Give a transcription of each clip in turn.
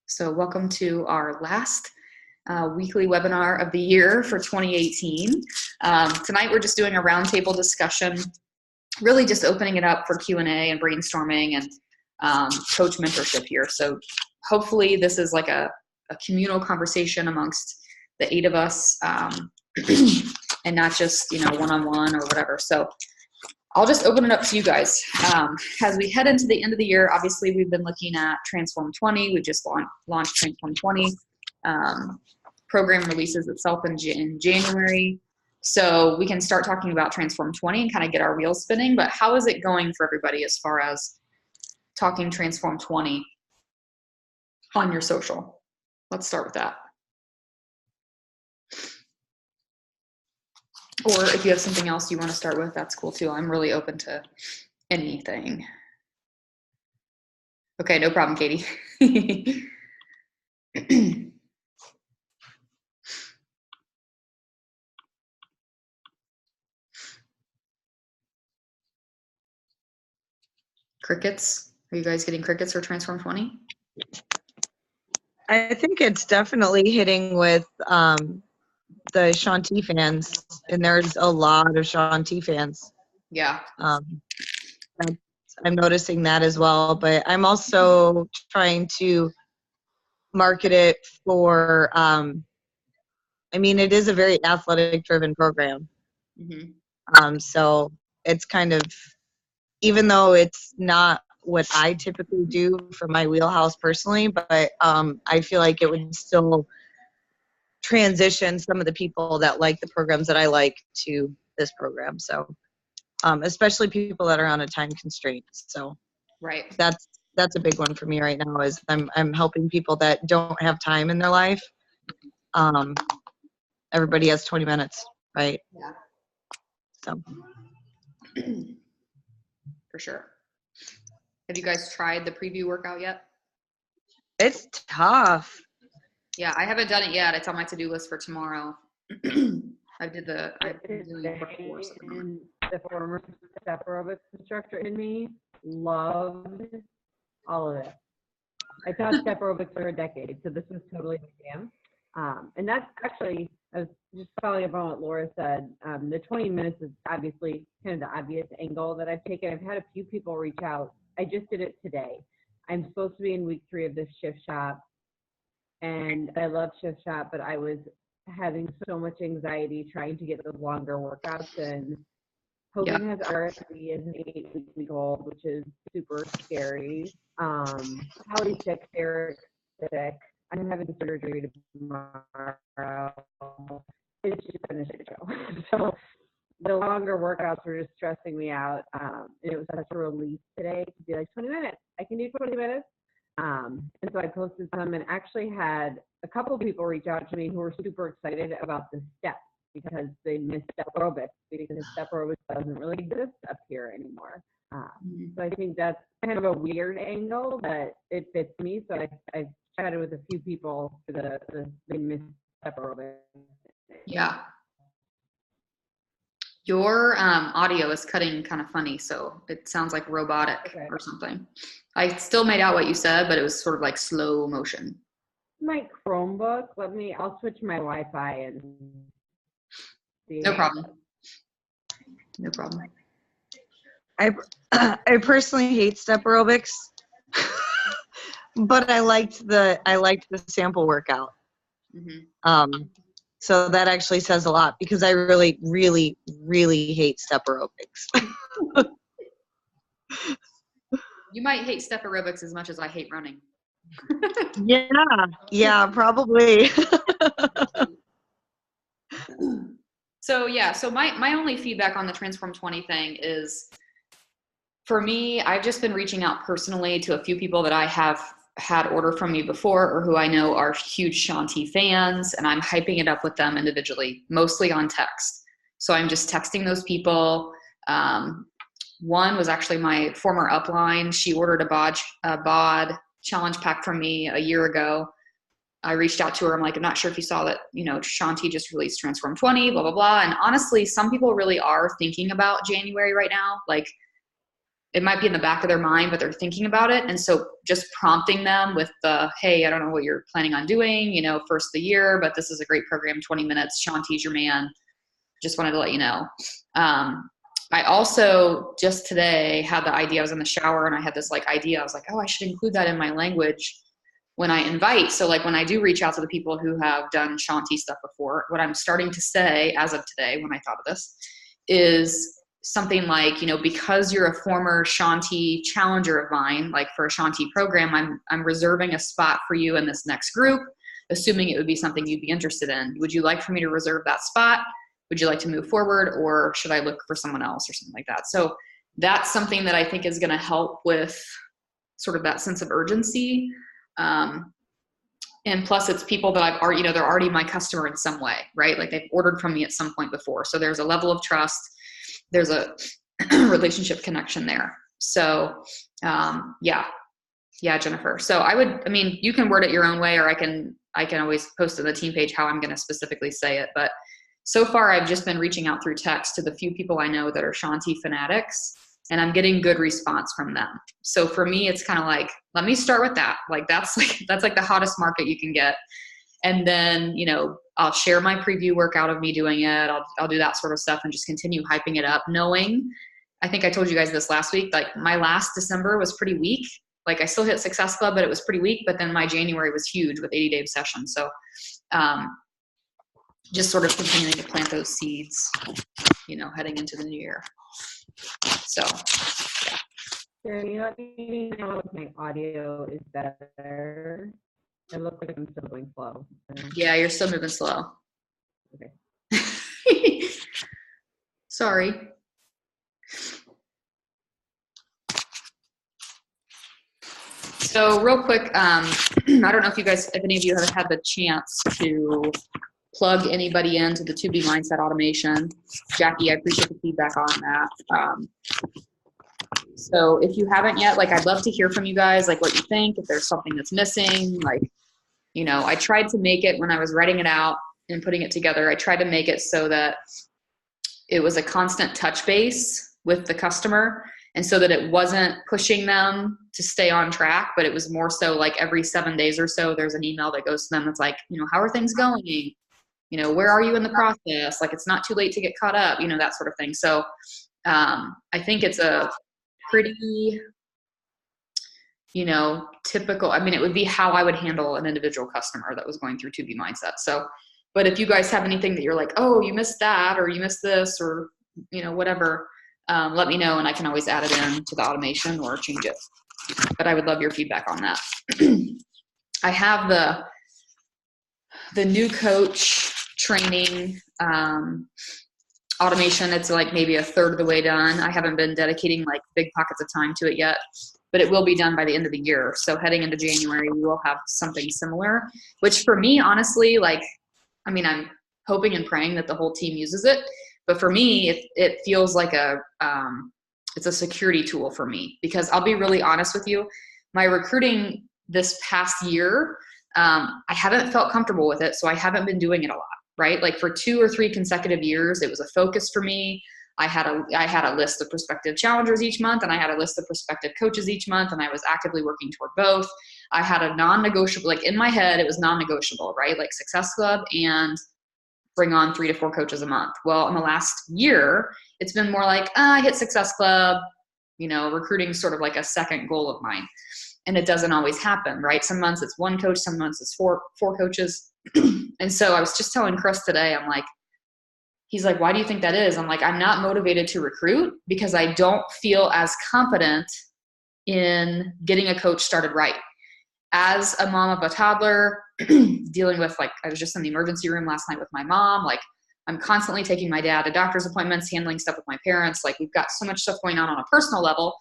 So welcome to our last weekly webinar of the year for 2018. Tonight we're just doing a roundtable discussion, really just opening it up for Q&A and brainstorming and coach mentorship here. So hopefully this is like a communal conversation amongst the 8 of us and not just, one-on-one or whatever. So I'll just open it up to you guys. As we head into the end of the year, obviously we've been looking at Transform 20. We've just launched Transform 20. Program releases itself in January. So we can start talking about Transform 20 and kind of get our wheels spinning. But how is it going for everybody as far as talking Transform 20 on your social? Let's start with that. Or if you have something else you want to start with, that's cool too. I'm really open to anything. Okay, no problem, Katie. Crickets? Are you guys getting crickets for Transform 20? I think it's definitely hitting with the Shanti fans, and there's a lot of Shanti fans. Yeah. I'm noticing that as well, but I'm also trying to market it for, it is a very athletic-driven program. Mm-hmm. So it's kind of, even though it's not what I typically do for my wheelhouse personally, but I feel like it would still transition some of the people that like the programs that I like to this program. So especially people that are on a time constraint. So right, that's a big one for me right now, is I'm helping people that don't have time in their life. Everybody has 20 minutes, right? Yeah. So for sure. Have you guys tried the preview workout yet? It's tough. Yeah, I haven't done it yet. It's on my to-do list for tomorrow. I've been doing before. The former step aerobics instructor in me loved all of it. I taught step aerobics for a decade, so this was totally my jam. And that's actually, I was just following up on what Laura said. The 20 minutes is obviously kind of the obvious angle that I've taken. I've had a few people reach out. I just did it today. I'm supposed to be in week 3 of this shift shop, and I love shift shop, but I was having so much anxiety trying to get those longer workouts, and Hogan has RSV as an 8-week-old, which is super scary. Holly's sick, Eric's sick. I'm having surgery tomorrow. It's just been a shit show. So the longer workouts were just stressing me out. And it was such a relief today to be like, 20 minutes. I can do 20 minutes. And so I posted some and actually had a couple of people reach out to me who were super excited about the steps because they missed step aerobics, because step aerobics doesn't really exist up here anymore. So I think that's kind of a weird angle, but it fits me. So I chatted with a few people for they missed step aerobics. Yeah. Your audio is cutting kind of funny, so it sounds like robotic or something. I still made out what you said, but it was sort of like slow motion. My Chromebook, I'll switch my Wi-Fi and see. No problem. No problem. I personally hate step aerobics, but I liked the sample workout. Mm-hmm. So that actually says a lot, because I really, really, really hate step aerobics. You might hate step aerobics as much as I hate running. Yeah, probably. So my only feedback on the Transform 20 thing is, for me, I've just been reaching out personally to a few people that I have had order from me before, or who I know are huge Shanti fans, and I'm hyping it up with them individually, mostly on text. So I'm just texting those people. One was actually my former upline. She ordered a bod challenge pack from me a year ago. I reached out to her. I'm like, I'm not sure if you saw that, Shanti just released Transform 20, blah, blah, blah. And honestly, some people really are thinking about January right now. Like, it might be in the back of their mind, but they're thinking about it. And so just prompting them with the, hey, I don't know what you're planning on doing, you know, first of the year, but this is a great program, 20 minutes, Shanti's your man. Just wanted to let you know. I also just today had the idea, I was in the shower and I had this like idea. I was like, oh, I should include that in my language when I invite. So like when I do reach out to the people who have done Shanti stuff before, what I'm starting to say as of today, when I thought of this, is something like, you know, because you're a former Shanti challenger of mine, like for a Shanti program, I'm reserving a spot for you in this next group, assuming it would be something you'd be interested in. Would you like for me to reserve that spot? Would you like to move forward, or should I look for someone else or something like that? So that's something that I think is going to help with sort of that sense of urgency. And plus it's people that I've already, you know, they're already my customer in some way, right? Like they've ordered from me at some point before. So there's a level of trust. There's a relationship connection there. So, yeah, Jennifer. So I mean, you can word it your own way, or I can always post to the team page how I'm going to specifically say it. But so far I've just been reaching out through text to the few people I know that are Shanti fanatics, and I'm getting good response from them. So for me, it's kind of like, let me start with that. Like that's like the hottest market you can get. And then, you know, I'll share my preview workout of me doing it. I'll do that sort of stuff and just continue hyping it up, knowing, I think I told you guys this last week, like my last December was pretty weak. Like I still hit Success Club, but it was pretty weak. But then my January was huge with 80-day obsession. So just sort of continuing to plant those seeds, you know, heading into the new year. So, yeah. Jeremy, let me know if my audio is better. It looks like I'm still going slow. Yeah, you're still moving slow. Okay. Sorry. So real quick, I don't know if any of you have had the chance to plug anybody into the 2B Mindset automation. Jackie, I appreciate the feedback on that. So if you haven't yet, like I'd love to hear from you guys, like what you think, if there's something that's missing. Like, you know, I tried to make it when I was writing it out and putting it together, I tried to make it so that it was a constant touch base with the customer, and so that it wasn't pushing them to stay on track, but it was more so like every 7 days or so, there's an email that goes to them that's like, you know, how are things going? You know, where are you in the process? Like, it's not too late to get caught up, you know, that sort of thing. So I think it's a pretty, you know, typical, I mean, it would be how I would handle an individual customer that was going through 2B Mindset. So, but if you guys have anything that you're like, oh, you missed that, or you missed this, or, you know, whatever, let me know and I can always add it in to the automation or change it. But I would love your feedback on that. I have the new coach training automation. It's like maybe a third of the way done. I haven't been dedicating like big pockets of time to it yet, but it will be done by the end of the year. So heading into January, we will have something similar, which for me, honestly, like, I mean, I'm hoping and praying that the whole team uses it, but for me, it feels like it's a security tool for me, because I'll be really honest with you, my recruiting this past year, I haven't felt comfortable with it. So I haven't been doing it a lot, right? Like for 2 or 3 consecutive years, it was a focus for me. I had a list of prospective challengers each month, and I had a list of prospective coaches each month, and I was actively working toward both. I had a non-negotiable, like in my head, it was non-negotiable, right? Like Success Club and bring on 3 to 4 coaches a month. Well, in the last year, it's been more like, I hit Success Club, you know, recruiting sort of like a second goal of mine. And it doesn't always happen, right? Some months it's 1 coach, some months it's four coaches. And so I was just telling Chris today, I'm like, he's like, why do you think that is? I'm like, I'm not motivated to recruit because I don't feel as confident in getting a coach started right. As a mom of a toddler, dealing with, like, I was just in the emergency room last night with my mom. Like, I'm constantly taking my dad to doctor's appointments, handling stuff with my parents. Like, we've got so much stuff going on a personal level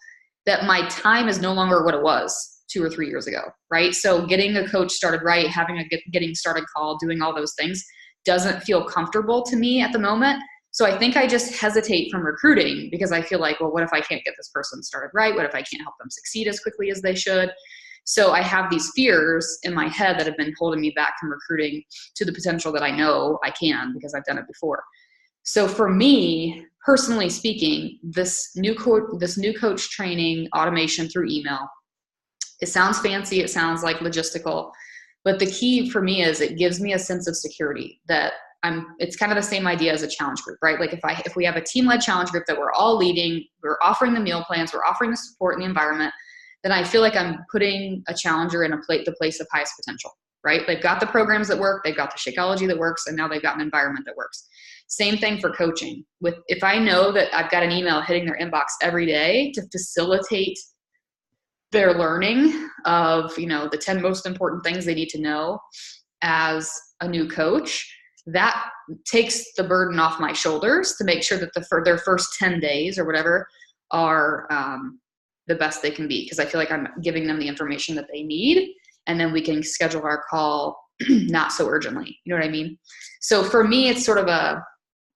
that my time is no longer what it was 2 or 3 years ago, right? So getting a coach started right, having a getting started call, doing all those things doesn't feel comfortable to me at the moment. So I think I just hesitate from recruiting because I feel like, well, what if I can't get this person started right? What if I can't help them succeed as quickly as they should? So I have these fears in my head that have been holding me back from recruiting to the potential that I know I can because I've done it before. So for me personally speaking, this new coach training automation through email, it sounds fancy, it sounds like logistical, but the key for me is it gives me a sense of security that it's kind of the same idea as a challenge group, right? Like if we have a team-led challenge group that we're all leading, we're offering the meal plans, we're offering the support in the environment, then I feel like I'm putting a challenger in the place of highest potential, right? They've got the programs that work, they've got the Shakeology that works, and now they've got an environment that works. Same thing for coaching. If I know that I've got an email hitting their inbox every day to facilitate their learning of, the 10 most important things they need to know as a new coach, that takes the burden off my shoulders to make sure that their first 10 days or whatever are the best they can be, because I feel like I'm giving them the information that they need, and then we can schedule our call not so urgently. You know what I mean? So for me, it's sort of a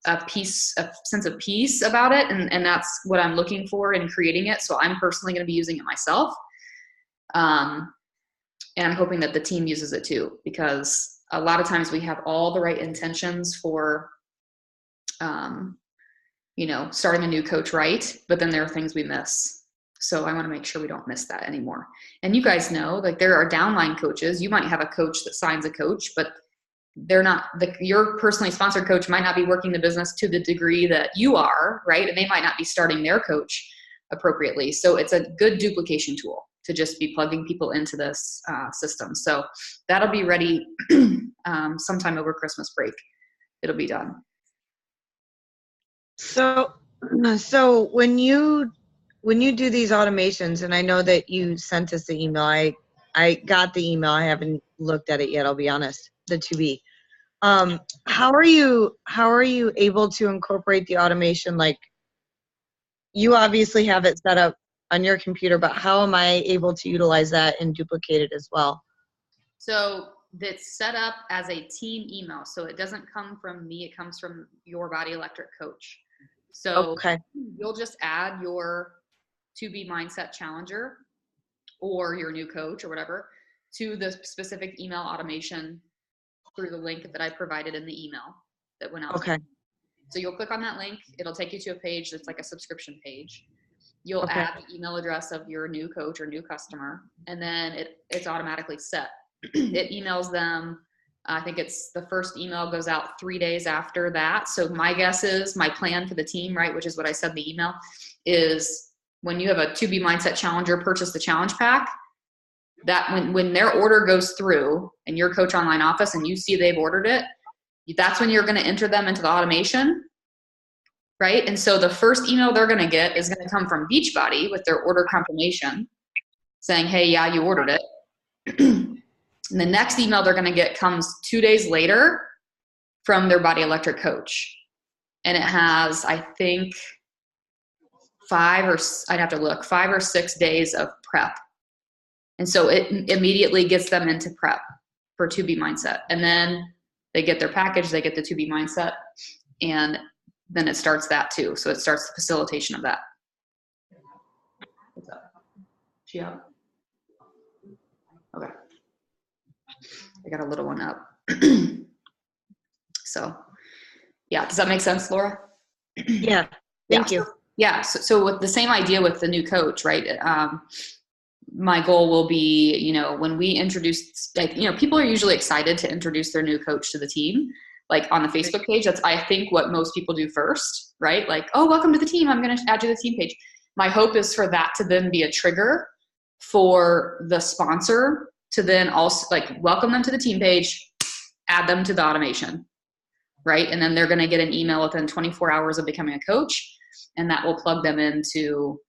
sense of peace about it, and that's what I'm looking for in creating it. So I'm personally going to be using it myself, and I'm hoping that the team uses it too, because a lot of times we have all the right intentions for starting a new coach right, but then there are things we miss. So I want to make sure we don't miss that anymore. And you guys know, like, there are downline coaches. You might have a coach that signs a coach, but they're not your personally sponsored coach might not be working the business to the degree that you are, right? And they might not be starting their coach appropriately. So it's a good duplication tool to just be plugging people into this system. So that'll be ready sometime over Christmas break. It'll be done. So when you do these automations, and I know that you sent us the email, I got the email. I haven't looked at it yet, I'll be honest, the 2B. How are you able to incorporate the automation? Like, you obviously have it set up on your computer, but how am I able to utilize that and duplicate it as well? So that's set up as a team email. So it doesn't come from me, it comes from your Body Electric coach. So okay. You'll just add your 2B Mindset Challenger or your new coach or whatever to the specific email automation through the link that I provided in the email that went out. Okay. So you'll click on that link. It'll take you to a page that's like a subscription page. You'll Okay. add the email address of your new coach or new customer, and then it's automatically set. It emails them. I think it's the first email goes out 3 days after that. So my guess is my plan for the team, right, which is what I said in the email, is when you have a 2B Mindset Challenger purchase the challenge pack, that when their order goes through in your Coach Online office and you see they've ordered it, that's when you're going to enter them into the automation, right? And so the first email they're going to get is going to come from Beachbody with their order confirmation saying, hey, yeah, you ordered it. And the next email they're going to get comes 2 days later from their Body Electric coach. And it has, I think, 5 or 6 days of prep. And so it immediately gets them into prep for 2B Mindset. And then they get their package, they get the 2B Mindset, and then it starts that too. So it starts the facilitation of that. What's up? She up? Okay. I got a little one up. So, yeah. Does that make sense, Laura? Yeah. Thank you. Yeah. So with the same idea with the new coach, right? My goal will be, when we introduce, people are usually excited to introduce their new coach to the team, like on the Facebook page. That's, I think, what most people do first, right? Like, oh, welcome to the team. I'm going to add you to the team page. My hope is for that to then be a trigger for the sponsor to then also welcome them to the team page, add them to the automation, right? And then they're going to get an email within 24 hours of becoming a coach, and that will plug them into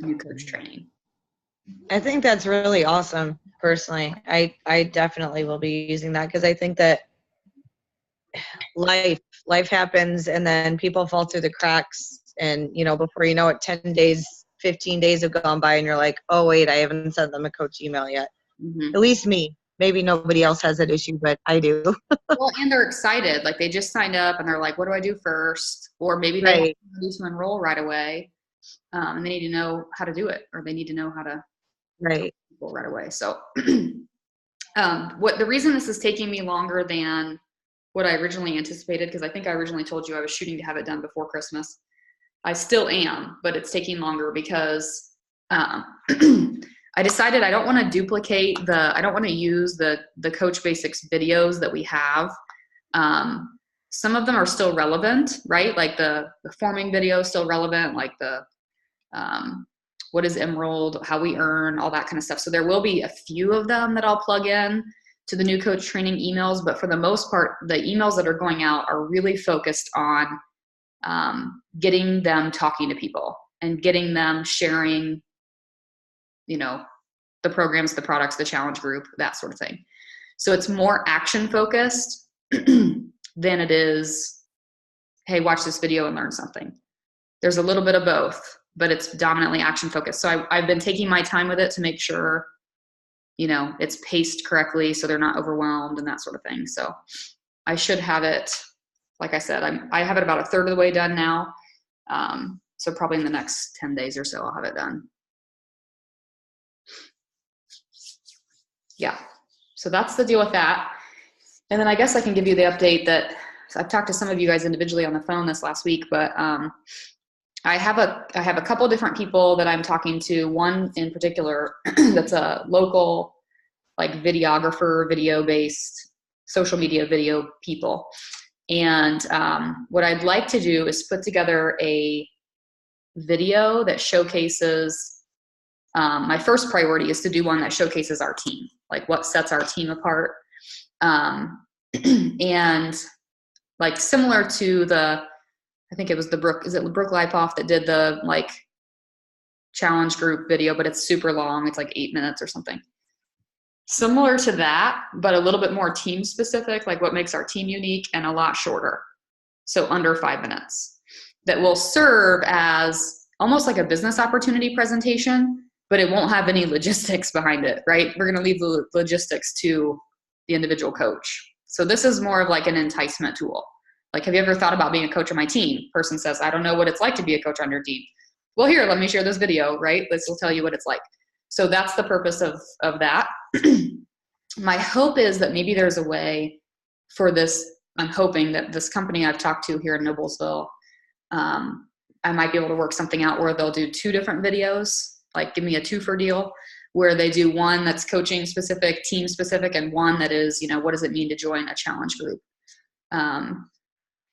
new coach training. I think that's really awesome. Personally, I definitely will be using that, because I think that life happens, and then people fall through the cracks, and before you know it, 10 days, 15 days have gone by, and you're like, oh wait, I haven't sent them a coach email yet. Mm-hmm. At least me. Maybe nobody else has that issue, but I do. Well, and they're excited. Like, they just signed up and they're like, what do I do first? Or maybe they want to enroll right away. And they need to know how to do it, or they need to know how to right away. So what the reason this is taking me longer than what I originally anticipated, because I think I originally told you I was shooting to have it done before Christmas. I still am, but it's taking longer because I decided I don't want to duplicate I don't want to use the Coach Basics videos that we have. Some of them are still relevant, right? Like the forming video is still relevant, like the what is Emerald, how we earn, all that kind of stuff. So there will be a few of them that I'll plug in to the new coach training emails, but for the most part, the emails that are going out are really focused on getting them talking to people and getting them sharing, you know, the programs, the products, the challenge group, that sort of thing. So it's more action focused than it is, hey, watch this video and learn something. There's a little bit of both, but it's dominantly action focused. So I've been taking my time with it to make sure, you know, it's paced correctly so they're not overwhelmed and that sort of thing. So I should have it, like I said, I have it about a third of the way done now. So probably in the next 10 days or so, I'll have it done. Yeah, so that's the deal with that. And then I guess I can give you the update that I've talked to some of you guys individually on the phone this last week, but I have a couple different people that I'm talking to. One in particular that's a local, like, videographer, video-based social media video people. And what I'd like to do is put together a video that showcases, my first priority is to do one that showcases our team, like what sets our team apart. And like similar to I think it was Brooke Lipoff that did the like challenge group video, but it's super long. It's like 8 minutes or something. Similar to that, but a little bit more team specific, like what makes our team unique, and a lot shorter. So under 5 minutes, that will serve as almost like a business opportunity presentation, but it won't have any logistics behind it, right? We're going to leave the logistics to the individual coach. So this is more of like an enticement tool. Like, have you ever thought about being a coach on my team? Person says, I don't know what it's like to be a coach on your team. Well, here, let me share this video, right? This will tell you what it's like. So that's the purpose of that. My hope is that maybe there's a way for this. I'm hoping that this company I've talked to here in Noblesville, I might be able to work something out where they'll do 2 different videos, like give me a 2-for deal, where they do one that's coaching specific, team specific, and one that is, you know, what does it mean to join a challenge group?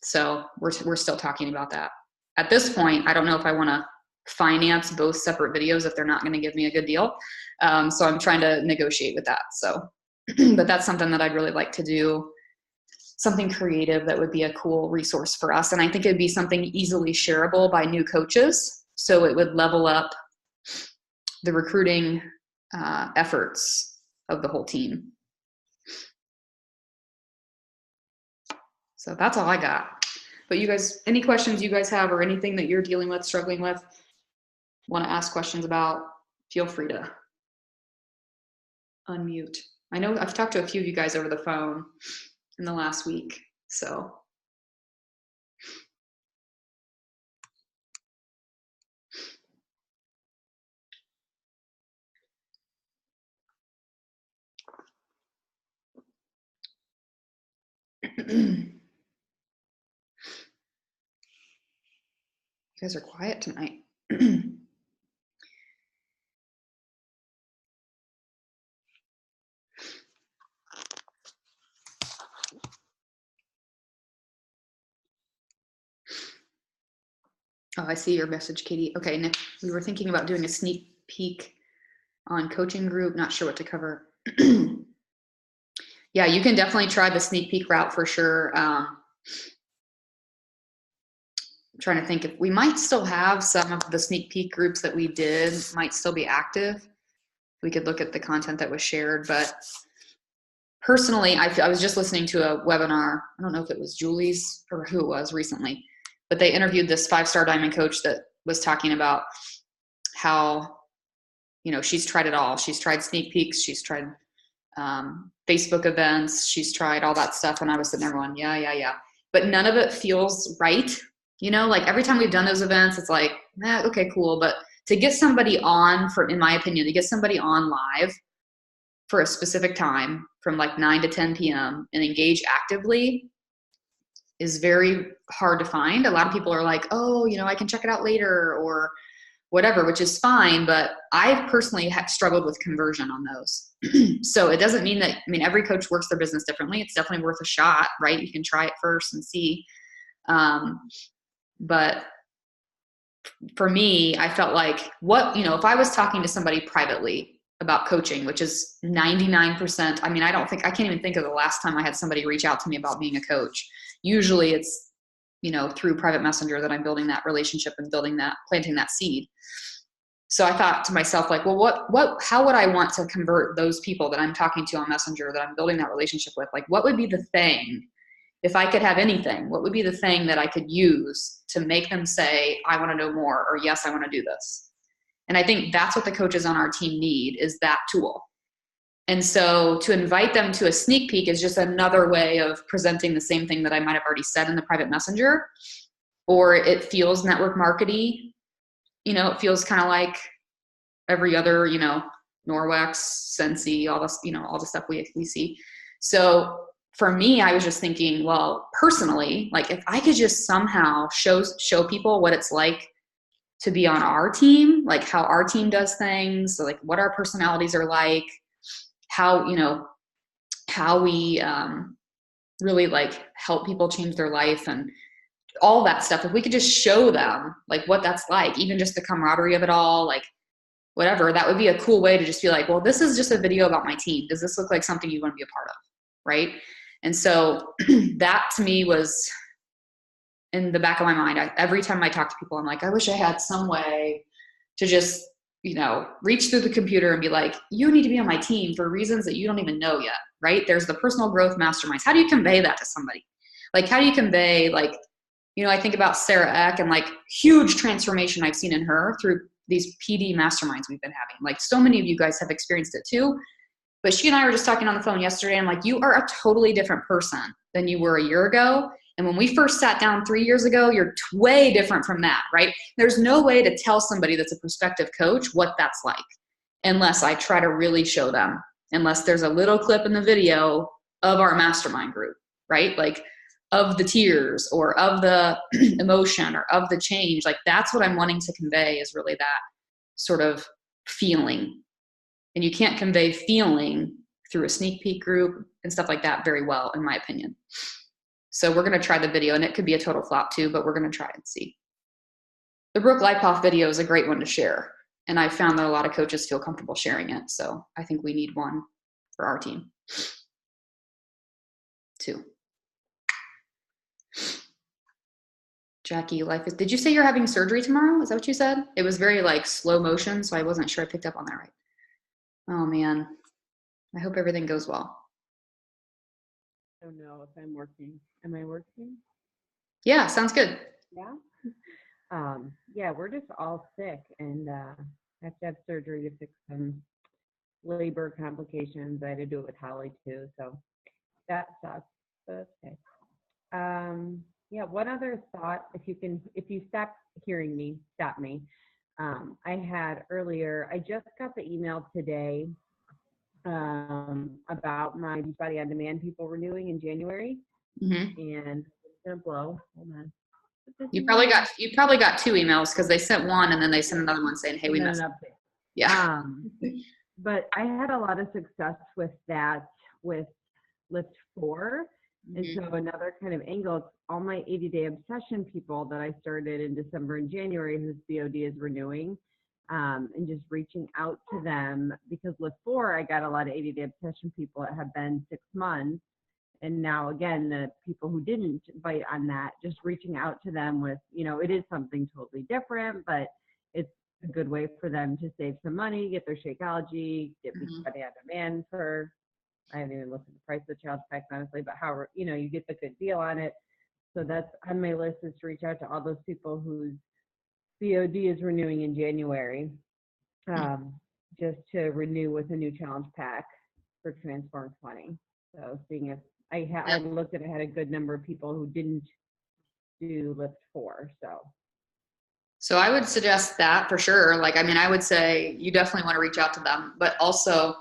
So we're still talking about that. At this point, I don't know if I want to finance both separate videos if they're not going to give me a good deal. So I'm trying to negotiate with that. So, but that's something that I'd really like to do, something creative that would be a cool resource for us. And I think it'd be something easily shareable by new coaches. So it would level up the recruiting efforts of the whole team. So that's all I got. But you guys, any questions you guys have or anything that you're dealing with, struggling with, want to ask questions about, feel free to unmute. I know I've talked to a few of you guys over the phone in the last week, so. You guys are quiet tonight. Oh, I see your message, Katie. Okay, Nick, we were thinking about doing a sneak peek on coaching group. Not sure what to cover. Yeah, you can definitely try the sneak peek route for sure. I'm trying to think if we might still have some of the sneak peek groups that we did might still be active. We could look at the content that was shared, but personally, I was just listening to a webinar. I don't know if it was Julie's or who it was recently, but they interviewed this 5-star diamond coach that was talking about how, you know, she's tried it all. She's tried sneak peeks. She's tried Facebook events. She's tried all that stuff. And I was sitting there going, yeah. But none of it feels right. You know, like every time we've done those events, it's like, okay, cool. But to get somebody on, in my opinion, to get somebody on live for a specific time from like 9 to 10 p.m. and engage actively, is very hard to find. A lot of people are like, oh, I can check it out later or whatever, which is fine. But I've personally struggled with conversion on those. So it doesn't mean that, every coach works their business differently. It's definitely worth a shot, right? You can try it first and see. But for me, I felt like if I was talking to somebody privately about coaching, which is 99%, I can't even think of the last time I had somebody reach out to me about being a coach. Usually it's, through private messenger that I'm building that relationship and planting that seed. So I thought to myself, like, well, how would I want to convert those people that I'm talking to on Messenger, that I'm building that relationship with? Like, what would be the thing, if I could have anything, what would be the thing that I could use to make them say, I want to know more, or yes, I want to do this? And I think that's what the coaches on our team need, is that tool. And so to invite them to a sneak peek is just another way of presenting the same thing that I might have already said in the private messenger, or it feels network marketing. It feels kind of like every other, Norwex, Sensi, all this, all the stuff we see. So for me, I was just thinking, well, personally, like if I could just somehow show people what it's like to be on our team, like how our team does things, so like what our personalities are like, how we really like help people change their life and all that stuff. If we could just show them like what that's like, even just the camaraderie of it all, like whatever, that would be a cool way to just be like, well, this is just a video about my team. Does this look like something you want to be a part of? Right. And so that to me was in the back of my mind. Every time I talk to people, I'm like, I wish I had some way to just, reach through the computer and be like, you need to be on my team for reasons that you don't even know yet. Right. There's the personal growth masterminds. How do you convey that to somebody? Like, how do you convey, like, I think about Sarah Eck and like huge transformation I've seen in her through these PD masterminds we've been having. Like so many of you guys have experienced it too. But she and I were just talking on the phone yesterday. And I'm like, you are a totally different person than you were a year ago. And when we first sat down 3 years ago, you're way different from that, right? There's no way to tell somebody that's a prospective coach what that's like, unless I try to really show them, unless there's a little clip in the video of our mastermind group, right? Like, of the tears or of the emotion or of the change. Like that's what I'm wanting to convey, is really that sort of feeling. And you can't convey feeling through a sneak peek group and stuff like that very well, in my opinion. So we're going to try the video, and it could be a total flop too, but we're going to try and see. The Brooke Leipoff video is a great one to share. And I found that a lot of coaches feel comfortable sharing it. So I think we need one for our team too. Jackie, did you say you're having surgery tomorrow? Is that what you said? It was very like slow motion, so I wasn't sure I picked up on that right. Oh man, I hope everything goes well. I don't know if I'm working. Am I working? Yeah, sounds good. Yeah. Yeah, we're just all sick and have to have surgery to fix some labor complications. I had to do it with Holly too, so that sucks. But okay. Yeah, one other thought, if you stop hearing me, stop me. I had earlier, I just got the email today about my Beachbody On Demand people renewing in January. Mm-hmm. And it's gonna blow. Hold on. You probably got 2 emails, because they sent one and then they sent another one saying, hey, we messed up. Yeah. But I had a lot of success with that with Lift 4. And so another kind of angle, it's all my 80-day obsession people that I started in December and January whose BOD is renewing, and just reaching out to them, because Lift 4, I got a lot of 80-day obsession people that have been 6 months. And now again, the people who didn't bite on that, just reaching out to them with, it is something totally different, but it's a good way for them to save some money, get their Shakeology, get Beachbody On Demand for, I haven't even looked at the price of the challenge packs, honestly, but how, you get the good deal on it. So that's on my list, is to reach out to all those people whose BOD is renewing in January, just to renew with a new challenge pack for Transform 20. So seeing if I looked at, I had a good number of people who didn't do Lift 4. So I would suggest that for sure. Like, I would say you definitely want to reach out to them, but also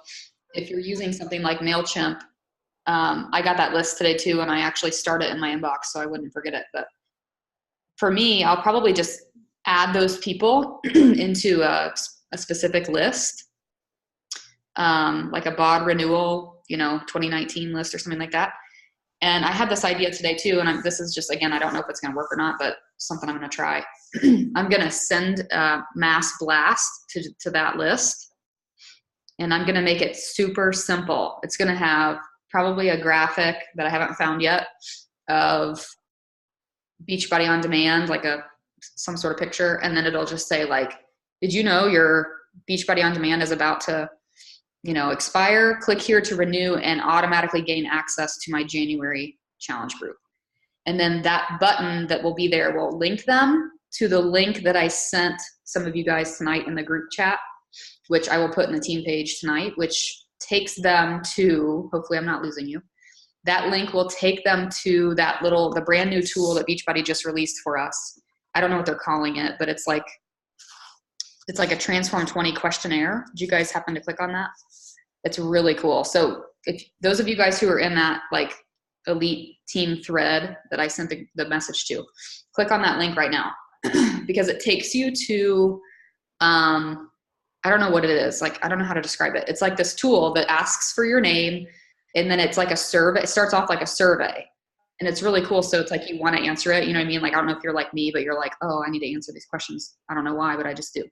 if you're using something like MailChimp, I got that list today too, and I actually start it in my inbox so I wouldn't forget it. But for me, I'll probably just add those people into a specific list, like a BOD renewal, 2019 list or something like that. And I had this idea today too, and this is just, again, I don't know if it's going to work or not, but something I'm going to try. I'm going to send a mass blast to that list, and I'm going to make it super simple. It's going to have probably a graphic that I haven't found yet of Beachbody On Demand, like some sort of picture, and then it'll just say like, did you know your Beachbody On Demand is about to expire? Click here to renew and automatically gain access to my January challenge group. And then that button that will be there will link them to the link that I sent some of you guys tonight in the group chat, which I will put in the team page tonight, which takes them to, hopefully I'm not losing you. That link will take them to the brand new tool that Beachbody just released for us. I don't know what they're calling it, but it's like a Transform 20 questionnaire. Did you guys happen to click on that? It's really cool. So if those of you guys who are in that like elite team thread that I sent the message to, click on that link right now because it takes you to, I don't know what it is. Like, I don't know how to describe it. It's like this tool that asks for your name, and then it's like a survey. It starts off like a survey, and it's really cool. So it's like you want to answer it. You know what I mean? Like, I don't know if you're like me, but you're like, oh, I need to answer these questions. I don't know why, but I just do.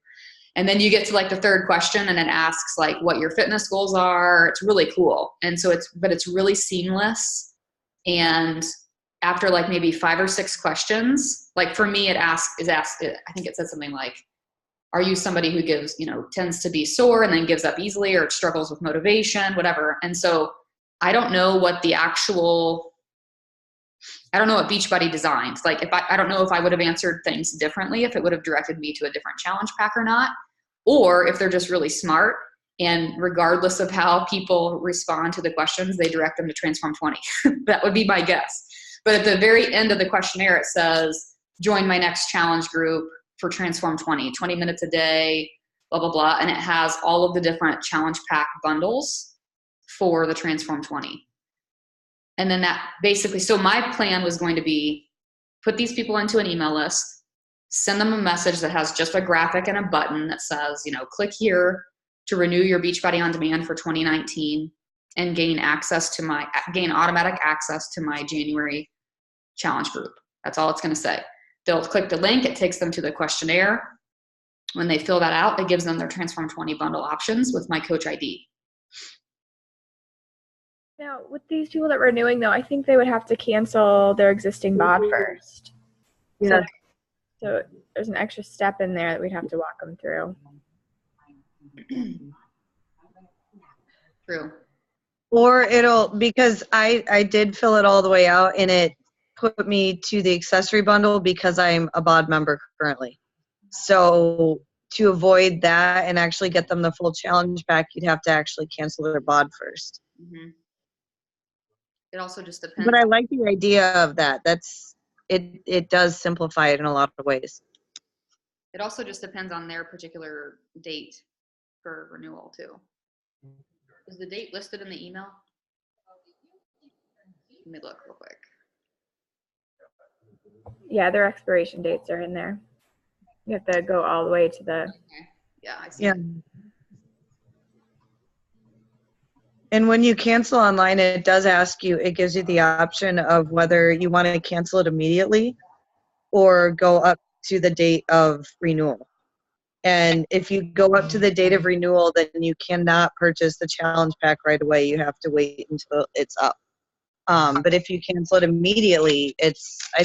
And then you get to like the third question, and it asks like what your fitness goals are. It's really cool. And so it's really seamless. And after like maybe 5 or 6 questions, like for me, I think it said something like, are you somebody who tends to be sore and then gives up easily, or struggles with motivation, whatever. And so I don't know what Beachbody designed. Like I don't know if I would have answered things differently, if it would have directed me to a different challenge pack or not, or if they're just really smart and regardless of how people respond to the questions, they direct them to Transform 20. That would be my guess. But at the very end of the questionnaire, it says, join my next challenge group for Transform 20, 20 minutes a day, blah, blah, blah. And it has all of the different challenge pack bundles for the Transform 20. And then that basically, so my plan was going to be put these people into an email list, send them a message that has just a graphic and a button that says, click here to renew your Beachbody On Demand for 2019 and gain automatic access to my January challenge group. That's all it's going to say. They'll click the link. It takes them to the questionnaire. When they fill that out, it gives them their Transform 20 bundle options with my coach ID. Now, with these people that we're renewing, though, I think they would have to cancel their existing BOD first. Yeah. So there's an extra step in there that we'd have to walk them through. True. Or because I did fill it all the way out, and it put me to the accessory bundle because I'm a BOD member currently. So to avoid that and actually get them the full challenge pack, you'd have to actually cancel their BOD first. Mm-hmm. It also just depends. But I like the idea of that. It does simplify it in a lot of ways. It also just depends on their particular date for renewal too. Is the date listed in the email? Let me look real quick. Yeah, their expiration dates are in there. You have to go all the way to the... Okay. Yeah, I see. Yeah. And when you cancel online, it gives you the option of whether you want to cancel it immediately or go up to the date of renewal. And if you go up to the date of renewal, then you cannot purchase the challenge pack right away. You have to wait until it's up. But if you cancel it immediately, I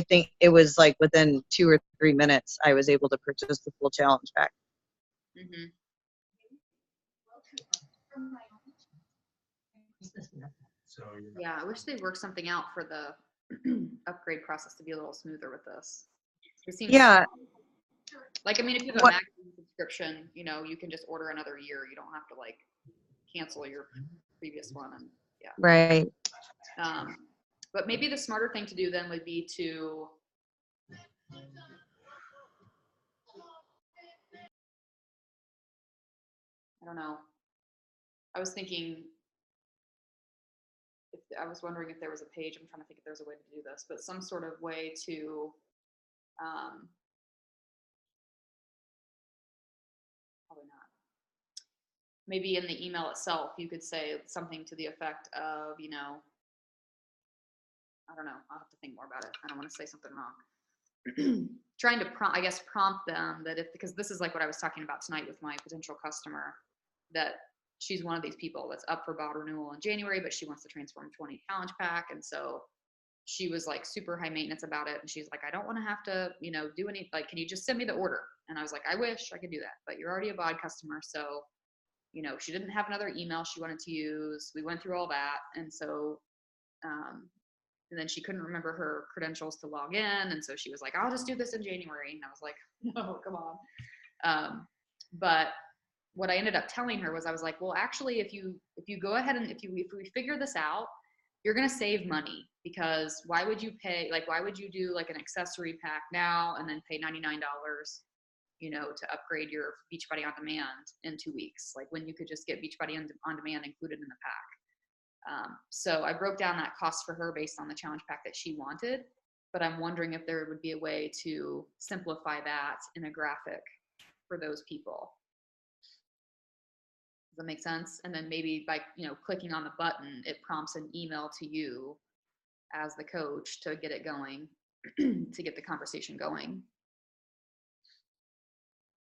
think it was like within 2 or 3 minutes, I was able to purchase the full challenge pack. Mm-hmm. Yeah, I wish they worked something out for the upgrade process to be a little smoother with this. It seems like, I mean, if you have a magazine subscription, you can just order another year. You don't have to like cancel your previous one. And yeah. Right. But maybe the smarter thing to do then would be to I don't know. I was thinking I was wondering if there was a page, I'm trying to think if there's a way to do this, but some sort of way to, probably not. Maybe in the email itself, you could say something to the effect of, you know, I don't know, I'll have to think more about it. I don't want to say something wrong. Trying to prompt them that because this is like what I was talking about tonight with my potential customer, that she's one of these people that's up for bot renewal in January, but she wants to transform 20 challenge pack. And so she was like super high maintenance about it. And she's like, I don't want to have to, you know, do any, like, can you just send me the order? And I was like, I wish I could do that, but you're already a bod customer. So, you know, she didn't have another email she wanted to use. We went through all that. And so, and then she couldn't remember her credentials to log in. And so she was like, I'll just do this in January. And I was like, no, come on. But what I ended up telling her was, I was like, well, actually, if you go ahead and if we figure this out, you're going to save money, because why would you do like an accessory pack now and then pay $99, you know, to upgrade your Beachbody On Demand in 2 weeks, like when you could just get Beachbody On Demand included in the pack. So I broke down that cost for her based on the challenge pack that she wanted, but I'm wondering if there would be a way to simplify that in a graphic for those people. Does that make sense? And then maybe by, you know, clicking on the button, it prompts an email to you as the coach to get it going, to get the conversation going.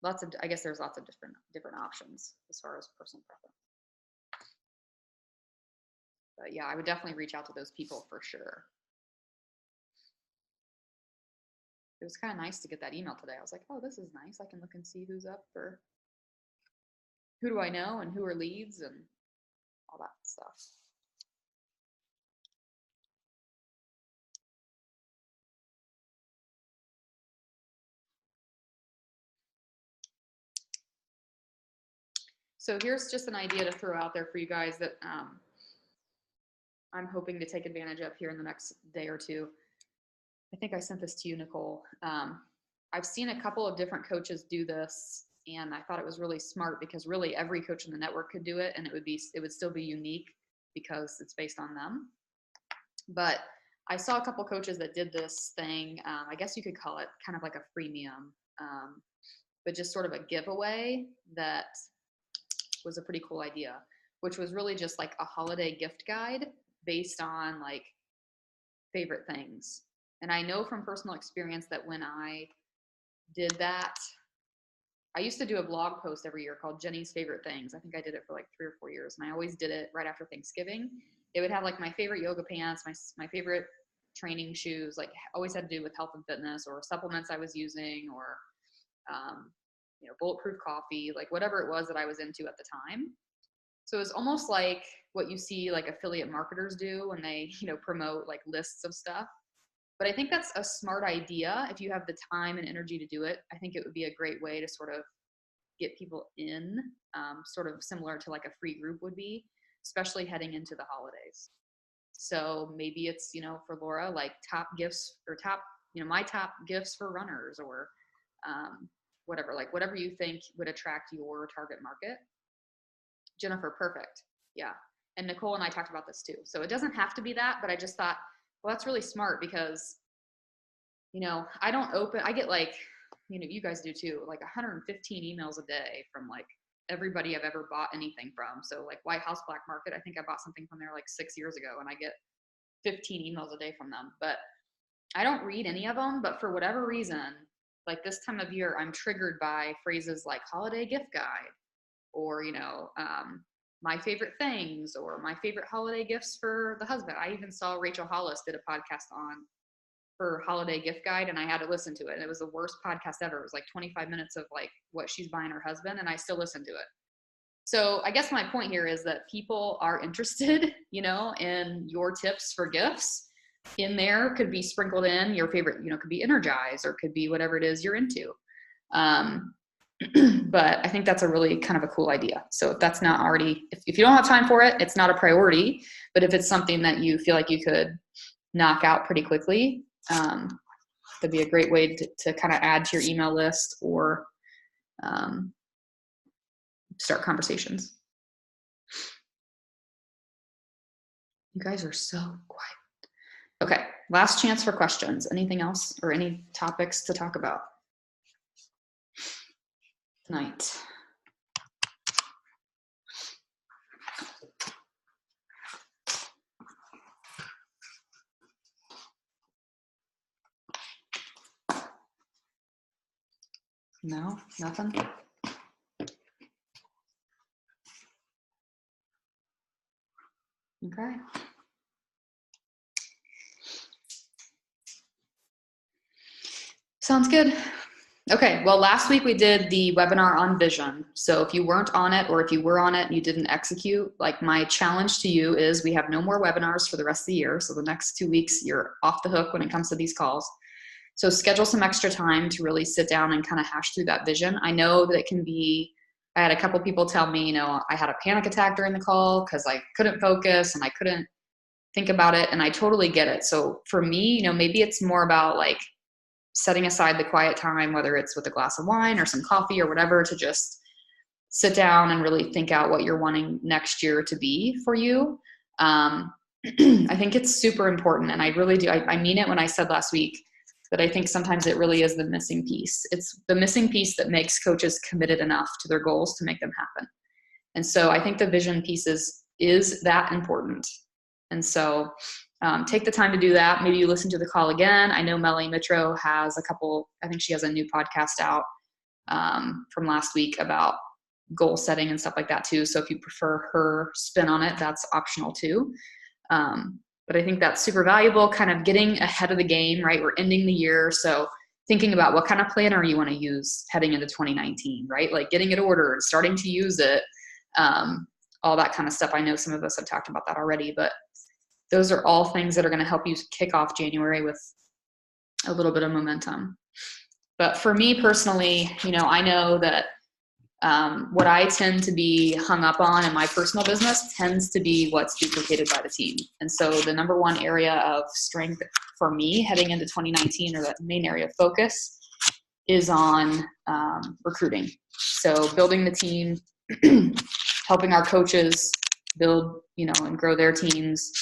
I guess there's lots of different options as far as personal preference. But yeah, I would definitely reach out to those people for sure. It was kind of nice to get that email today. I was like, oh, this is nice. I can look and see who's up for, who do I know and who are leads and all that stuff. So here's just an idea to throw out there for you guys that I'm hoping to take advantage of here in the next day or two. I think I sent this to you, Nicole. I've seen a couple of different coaches do this, and I thought it was really smart, because really every coach in the network could do it, and it would still be unique because it's based on them. But I saw a couple coaches that did this thing. I guess you could call it kind of like a freemium, but just sort of a giveaway that was a pretty cool idea, which was really just like a holiday gift guide based on like favorite things. And I know from personal experience that when I did that, I used to do a blog post every year called Jenny's Favorite Things. I think I did it for like 3 or 4 years, and I always did it right after Thanksgiving. It would have like my favorite yoga pants, my favorite training shoes, like always had to do with health and fitness, or supplements I was using, or you know, bulletproof coffee, like whatever it was that I was into at the time. So it was almost like what you see like affiliate marketers do when they, you know, promote like lists of stuff. But I think that's a smart idea. If you have the time and energy to do it, I think it would be a great way to sort of get people in, sort of similar to like a free group would be, especially heading into the holidays. So maybe it's, you know, for Laura, like top gifts or top, you know, my top gifts for runners, or whatever, like whatever you think would attract your target market. Jennifer, perfect. Yeah. And Nicole and I talked about this too. So it doesn't have to be that, but I just thought, well, that's really smart, because, you know, I get like, you know, you guys do too, like 115 emails a day from like everybody I've ever bought anything from. So like White House Black Market, I think I bought something from there like 6 years ago, and I get 15 emails a day from them. But I don't read any of them, but for whatever reason, like this time of year, I'm triggered by phrases like holiday gift guide, or, you know, my favorite things, or my favorite holiday gifts for the husband. I even saw Rachel Hollis did a podcast on her holiday gift guide, and I had to listen to it. And it was the worst podcast ever. It was like 25 minutes of like what she's buying her husband, and I still listen to it. So I guess my point here is that people are interested, you know, in your tips for gifts. In there could be sprinkled in your favorite, you know, could be Energize, or could be whatever it is you're into. But I think that's a really kind of a cool idea. So if that's not already, if you don't have time for it, it's not a priority. But if it's something that you feel like you could knock out pretty quickly, that'd be a great way to kind of add to your email list, or start conversations. You guys are so quiet. Okay, last chance for questions. Anything else or any topics to talk about tonight? No, nothing? Okay. Sounds good. Okay, well, last week we did the webinar on vision. So if you weren't on it, or if you were on it and you didn't execute, like, my challenge to you is we have no more webinars for the rest of the year. So the next 2 weeks, you're off the hook when it comes to these calls. So schedule some extra time to really sit down and kind of hash through that vision. I know that it can be, I had a couple people tell me, you know, I had a panic attack during the call because I couldn't focus and I couldn't think about it. And I totally get it. So for me, you know, maybe it's more about like setting aside the quiet time, whether it's with a glass of wine or some coffee or whatever, to just sit down and really think out what you're wanting next year to be for you. I think it's super important. And I really do. I mean it when I said last week that I think sometimes it really is the missing piece. It's the missing piece that makes coaches committed enough to their goals to make them happen. And so I think the vision piece is that important. And so take the time to do that. Maybe you listen to the call again. I know Melanie Mitro has a couple, I think she has a new podcast out from last week about goal setting and stuff like that too. So if you prefer her spin on it, that's optional too. But I think that's super valuable, kind of getting ahead of the game, right? We're ending the year. So thinking about what kind of planner you want to use heading into 2019, right? Like getting it ordered, starting to use it, all that kind of stuff. I know some of us have talked about that already, but those are all things that are going to help you kick off January with a little bit of momentum. But for me personally, you know, I know that what I tend to be hung up on in my personal business tends to be what's duplicated by the team. And so the number one area of strength for me heading into 2019, or the main area of focus, is on recruiting. So building the team, helping our coaches build, you know, and grow their teams,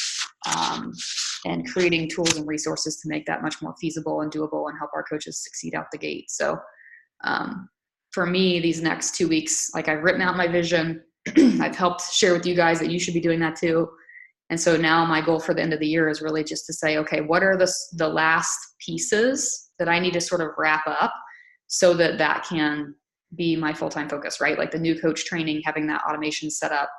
and creating tools and resources to make that much more feasible and doable and help our coaches succeed out the gate. So for me, these next 2 weeks, like, I've written out my vision. I've helped share with you guys that you should be doing that too. And so now my goal for the end of the year is really just to say, okay, what are the last pieces that I need to sort of wrap up so that that can be my full-time focus, right? Like the new coach training, having that automation set up.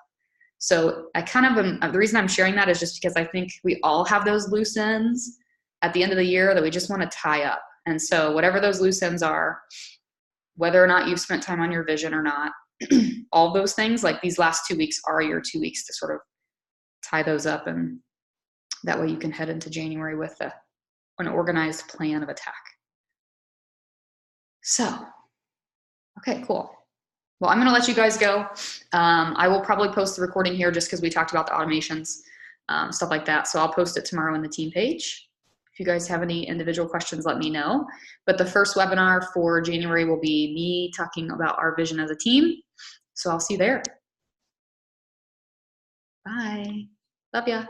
So I kind of the reason I'm sharing that is just because I think we all have those loose ends at the end of the year that we just want to tie up. And so whatever those loose ends are, whether or not you've spent time on your vision or not, all those things, like these last 2 weeks are your 2 weeks to sort of tie those up. And that way you can head into January with an organized plan of attack. So, okay, cool. Well, I'm going to let you guys go. I will probably post the recording here just because we talked about the automations, stuff like that. So I'll post it tomorrow on the team page. If you guys have any individual questions, let me know. But the first webinar for January will be me talking about our vision as a team. So I'll see you there. Bye. Love ya.